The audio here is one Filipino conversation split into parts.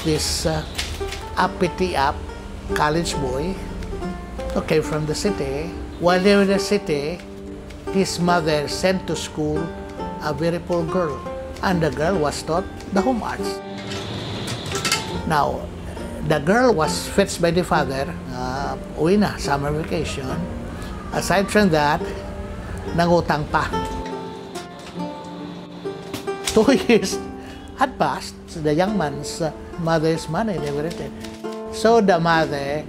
this uppity-up college boy who came from the city. While they were in the city, his mother sent to school a very poor girl, and the girl was taught the home arts. Now, the girl was fetched by the father, uwi na, summer vacation. Aside from that, nangutang pa. 2 years had passed, so the young man's mother's money never returned. So the mother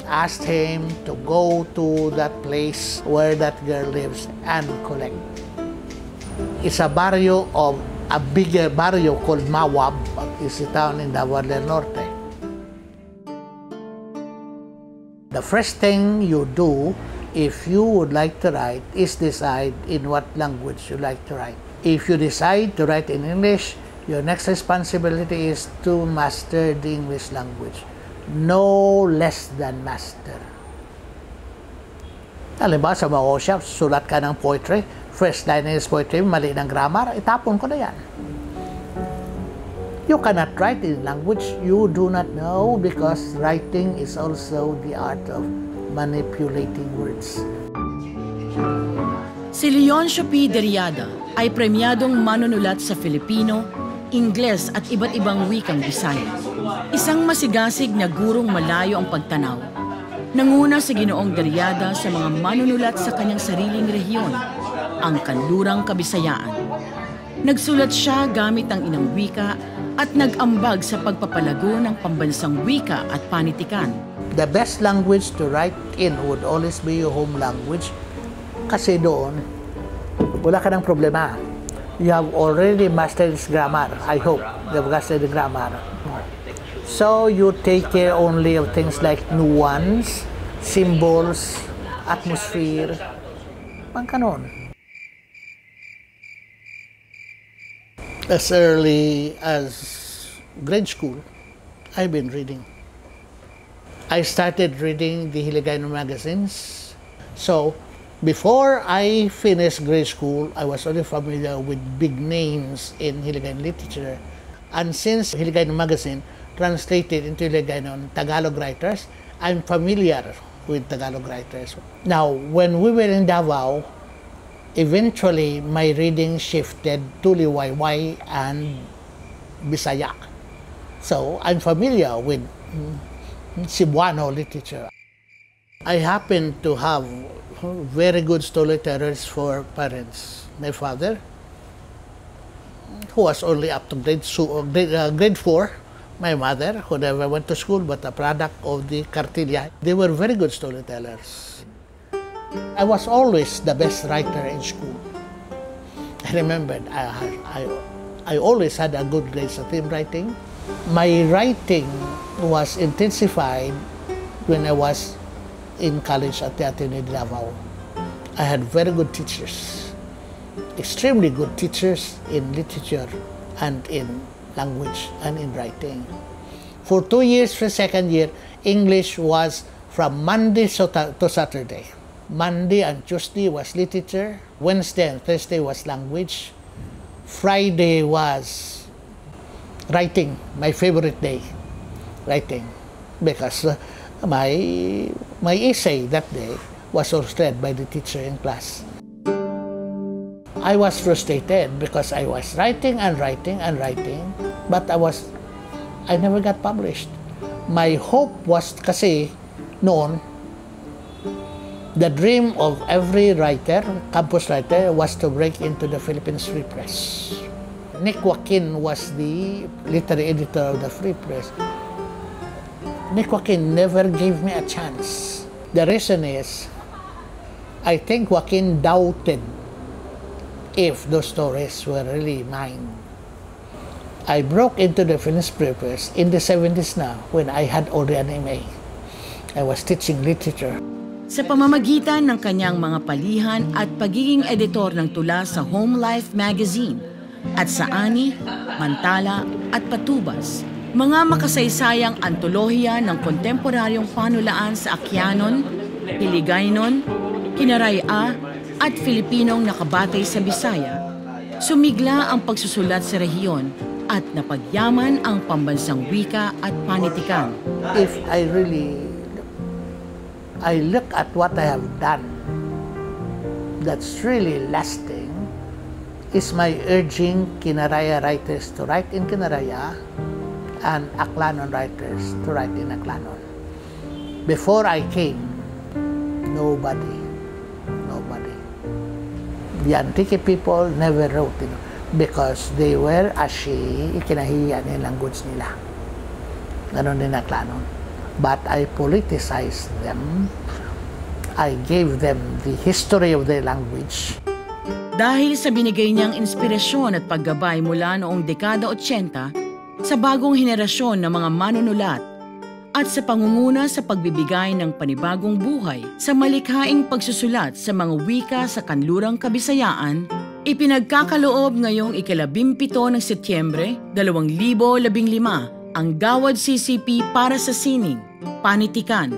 asked him to go to that place where that girl lives and collect. It's a barrio of a bigger barrio called Mawab. It's a town in Davao del Norte. The first thing you do if you would like to write is decide in what language you like to write. If you decide to write in English, your next responsibility is to master the English language. No less than master. Halimbawa sa mga workshops, sulat ka ng poetry, first line is poetry, mali ng grammar, itapon ko na yan. You cannot write in language you do not know because writing is also the art of manipulating words. Si Leoncio P. Deriada ay premyadong manunulat sa Filipino, Ingles at iba't ibang wikang Bisaya. Isang masigasig na gurong malayo ang pagtanaw. Nanguna si Ginoong Deriada sa mga manunulat sa kanyang sariling rehiyon, ang Kanlurang Kabisayaan. Nagsulat siya gamit ang inang wika at nag-ambag sa pagpapalago ng pambansang wika at panitikan. The best language to write in would always be your home language kasi doon, wala ka ng problema. You have already mastered this grammar. I hope you have mastered the grammar. So you take care only of things like nuance, symbols, atmosphere, pang kanon. As early as grade school, I've been reading. I started reading the Hiligaynon magazines. So before I finished grade school, I was already familiar with big names in Hiligaynon literature. And since Hiligaynon magazine translated into Hiligaynon Tagalog writers, I'm familiar with Tagalog writers. Now, when we were in Davao, eventually my reading shifted to Liwayway and Bisaya. So I'm familiar with Cebuano literature. I happen to have very good storytellers for parents. My father, who was only up to grade 4. My mother, who never went to school but a product of the Cartilla. They were very good storytellers. I was always the best writer in school. I remembered I always had a good grade sa team writing. My writing was intensified when I was in college at the Ateneo de Davao. I had very good teachers, extremely good teachers in literature and in language and in writing. For 2 years, for second year, English was from Monday to Saturday. Monday and Tuesday was literature. Wednesday and Thursday was language. Friday was writing, my favorite day, writing, because my essay that day was read by the teacher in class. I was frustrated because I was writing and writing and writing, but I never got published. My hope was kasi noon, the dream of every writer, campus writer, was to break into the Philippines Free Press. Nick Joaquin was the literary editor of the Free Press. Nick Joaquin never gave me a chance. The reason is, I think Joaquin doubted if those stories were really mine. I broke into the Philippines Free Press in the 70s na, when I had already an MA. I was teaching literature. Sa pamamagitan ng kanyang mga palihan at pagiging editor ng tula sa Home Life magazine at sa Ani, Mantala at Patubas, mga makasaysayang antolohiya ng kontemporaryong panulaan sa Akyanon, Hiligaynon, Kinaraya at Filipinong nakabatay sa Bisaya, sumigla ang pagsusulat sa rehiyon at napagyaman ang pambansang wika at panitikan. If I look at what I have done, that's really lasting, is my urging Kinaraya writers to write in Kinaraya and Aklanon writers to write in Aklanon. Before I came, nobody. The Antique people never wrote because they were ikinahiya nilang goods nila. Ganon din Aklanon. But I politicized them. I gave them the history of their language. Dahil sa binigay niyang inspirasyon at paggabay mula noong dekada 80 sa bagong henerasyon ng mga manunulat at sa pangunguna sa pagbibigay ng panibagong buhay sa malikhaing pagsusulat sa mga wika sa kanlurang Kabisayaan, ipinagkakaloob ngayong ika-17 ng Setyembre 2015 ang Gawad CCP para sa sining, panitikan,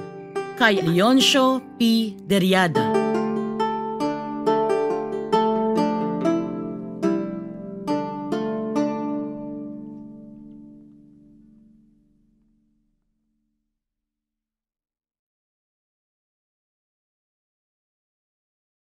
kay Leoncio P. Deriada.